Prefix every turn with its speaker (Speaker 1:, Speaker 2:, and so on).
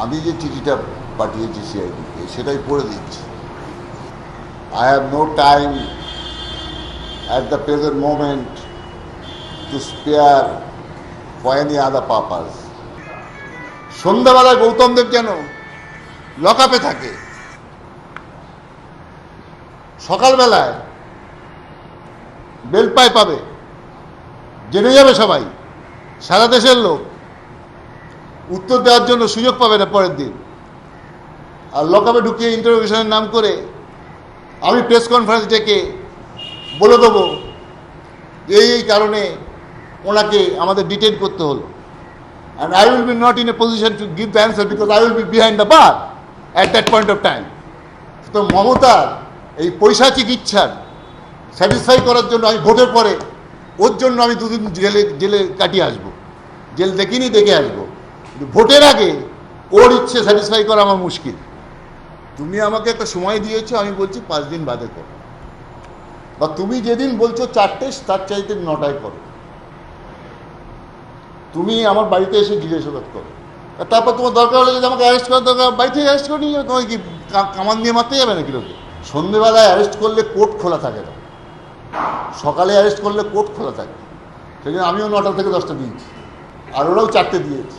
Speaker 1: আমি যে চিঠিটা পাঠিয়েছি সিআইডিকে সেটাই পড়ে দিচ্ছি। I have no time at the present moment to spare for any other purpose. সন্ধ্যাবেলায় গৌতম দেব যেন লকআপে থাকে, সকালবেলায় বেল পাবে, জেনে যাবে সবাই, সারা দেশের লোক, উত্তর দেওয়ার জন্য সুযোগ পাবে না পরের দিন। আর লকআপে ঢুকিয়ে ইন্টারোগেশনের নাম করে আমি প্রেস কনফারেন্স ডেকে বলে দেবো এই কারণে ওনাকে আমাদের ডিটেইন করতে হলো। And I will be not in a position to give the answer because I will be behind the bar at that point of time. তো মমতার এই পৈশাচিক ইচ্ছার স্যাটিসফাই করার জন্য আমি ভোটের পরে ওর জন্য আমি দুদিন জেলে কাটিয়ে আসবো, জেল দেখিনি দেখে আসবো, কিন্তু ভোটের আগে ওর ইচ্ছে স্যাটিসফাই করা আমার মুশকিল। তুমি আমাকে একটা সময় দিয়েছো, আমি বলছি 5 দিন বাদে করো, বা তুমি যেদিন বলছো 4টে তার চাইতে 9টায় করো। তুমি আমার বাড়িতে এসে জিজ্ঞাসাবাদ করো, আর তারপর তোমার দরকার হলে যদি আমাকে অ্যারেস্ট করার দরকার বাড়ি থেকে অ্যারেস্ট করে নিয়ে যাবে। তোমাকে কি কামান দিয়ে মারতে যাবে নাকি লোকে? সন্ধ্যেবেলায় অ্যারেস্ট করলে কোর্ট খোলা থাকে না, সকালে অ্যারেস্ট করলে কোর্ট খোলা থাকে। সেই জন্য আমিও 9টা থেকে 10টা দিয়েছি, আর ওরাও 4টে দিয়েছি।